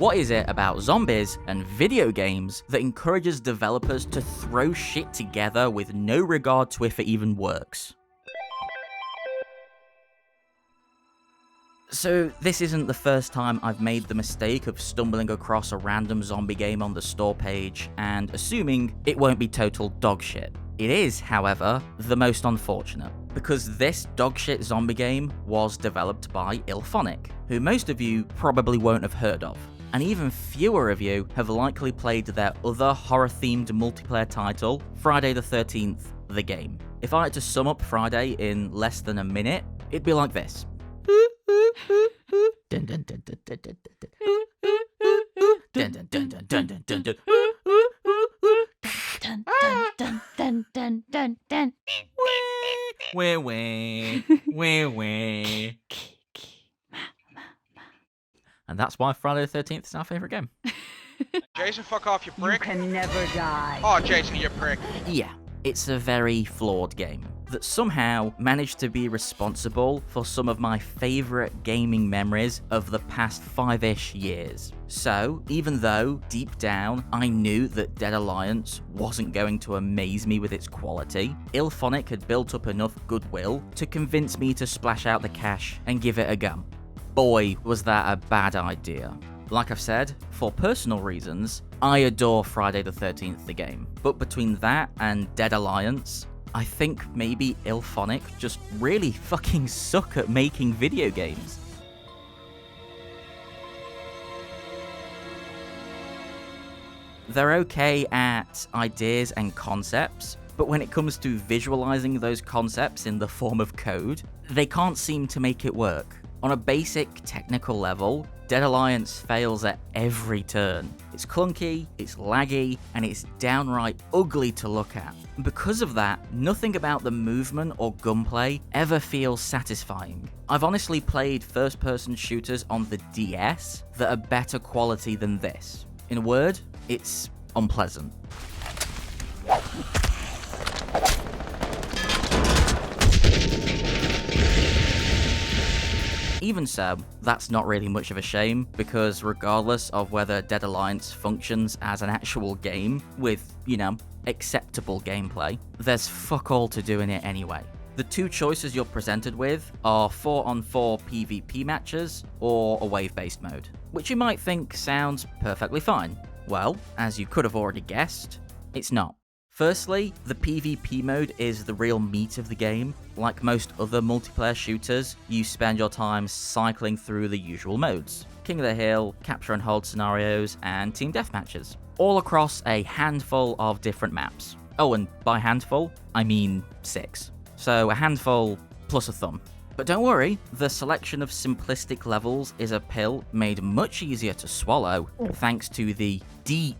What is it about zombies and video games that encourages developers to throw shit together with no regard to if it even works? So this isn't the first time I've made the mistake of stumbling across a random zombie game on the store page and assuming it won't be total dogshit. It is, however, the most unfortunate, because this dogshit zombie game was developed by Illfonic, who most of you probably won't have heard of, and even fewer of you have likely played their other horror-themed multiplayer title, Friday the 13th, the game. If I had to sum up Friday in less than a minute, it'd be like this. Dun, dun, dun, dun, dun, dun, dun. Dun, dun, dun, dun, dun, dun, dun, dun. Dun, dun, dun, dun, dun, dun. Wah, wah, wah, wah. And that's why Friday the 13th is our favourite game. Jason, fuck off, you prick. You can never die. Oh, Jason, you prick. Yeah, it's a very flawed game that somehow managed to be responsible for some of my favourite gaming memories of the past 5-ish years. So, even though, deep down, I knew that Dead Alliance wasn't going to amaze me with its quality, Illfonic had built up enough goodwill to convince me to splash out the cash and give it a go. Boy, was that a bad idea. Like I've said, for personal reasons, I adore Friday the 13th the game, but between that and Dead Alliance, I think maybe Illfonic just really fucking suck at making video games. They're okay at ideas and concepts, but when it comes to visualizing those concepts in the form of code, they can't seem to make it work. On a basic technical level, Dead Alliance fails at every turn. It's clunky, it's laggy, and it's downright ugly to look at. Because of that, nothing about the movement or gunplay ever feels satisfying. I've honestly played first-person shooters on the DS that are better quality than this. In a word, it's unpleasant. Even so, that's not really much of a shame, because regardless of whether Dead Alliance functions as an actual game with, acceptable gameplay, there's fuck all to do in it anyway. The two choices you're presented with are 4-on-4 PvP matches or a wave-based mode, which you might think sounds perfectly fine. Well, as you could have already guessed, it's not. Firstly, the PvP mode is the real meat of the game. Like most other multiplayer shooters, you spend your time cycling through the usual modes: King of the Hill, capture and hold scenarios, and team deathmatches, all across a handful of different maps. Oh, and by handful, I mean 6. So a handful plus a thumb. But don't worry, the selection of simplistic levels is a pill made much easier to swallow thanks to the deep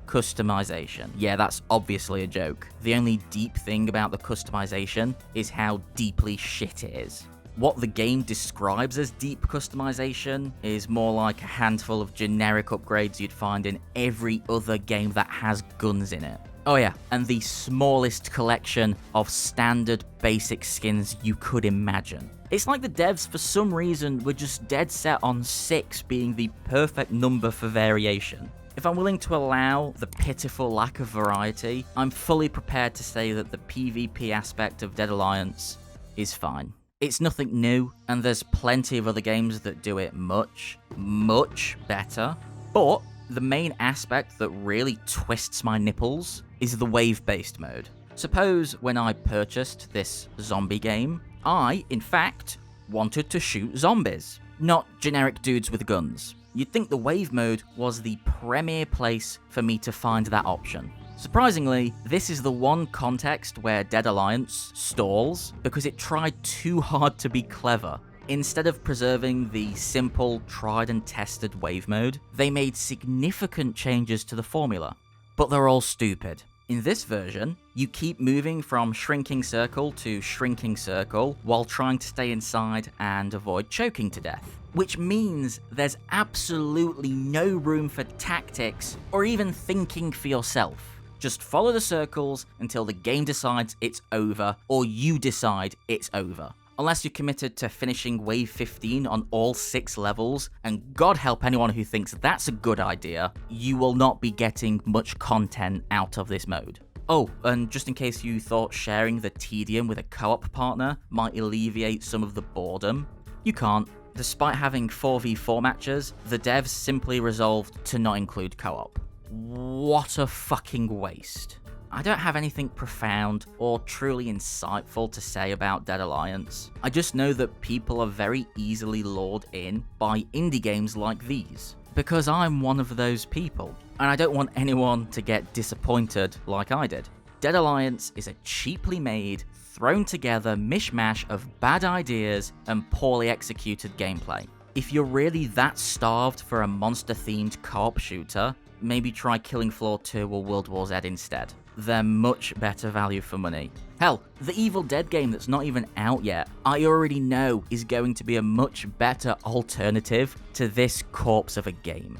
customization. Yeah, that's obviously a joke. The only deep thing about the customization is how deeply shit it is. What the game describes as deep customization is more like a handful of generic upgrades you'd find in every other game that has guns in it. Oh yeah, and the smallest collection of standard basic skins you could imagine. It's like the devs for some reason were just dead set on 6 being the perfect number for variation. If I'm willing to allow the pitiful lack of variety, I'm fully prepared to say that the PvP aspect of Dead Alliance is fine. It's nothing new, and there's plenty of other games that do it much, much better. But the main aspect that really twists my nipples is the wave-based mode. Suppose when I purchased this zombie game, I, in fact, wanted to shoot zombies, not generic dudes with guns. You'd think the wave mode was the premier place for me to find that option. Surprisingly, this is the one context where Dead Alliance stalls because it tried too hard to be clever. Instead of preserving the simple, tried and tested wave mode, they made significant changes to the formula. But they're all stupid. In this version, you keep moving from shrinking circle to shrinking circle while trying to stay inside and avoid choking to death. Which means there's absolutely no room for tactics or even thinking for yourself. Just follow the circles until the game decides it's over or you decide it's over. Unless you're committed to finishing Wave 15 on all 6 levels, and God help anyone who thinks that's a good idea, you will not be getting much content out of this mode. Oh, and just in case you thought sharing the tedium with a co-op partner might alleviate some of the boredom, you can't. Despite having 4v4 matches, the devs simply resolved to not include co-op. What a fucking waste. I don't have anything profound or truly insightful to say about Dead Alliance. I just know that people are very easily lured in by indie games like these, because I'm one of those people, and I don't want anyone to get disappointed like I did. Dead Alliance is a cheaply made, thrown together mishmash of bad ideas and poorly executed gameplay. If you're really that starved for a monster-themed co-op shooter, maybe try Killing Floor 2 or World War Z instead. They're much better value for money. Hell, the Evil Dead game that's not even out yet, I already know is going to be a much better alternative to this corpse of a game.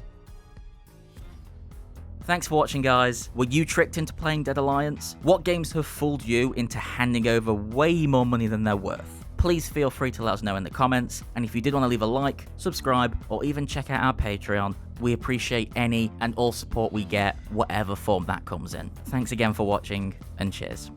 Thanks for watching, guys. Were you tricked into playing Dead Alliance? What games have fooled you into handing over way more money than they're worth? Please feel free to let us know in the comments, and if you did want to leave a like, subscribe, or even check out our Patreon, we appreciate any and all support we get, whatever form that comes in. Thanks again for watching, and cheers.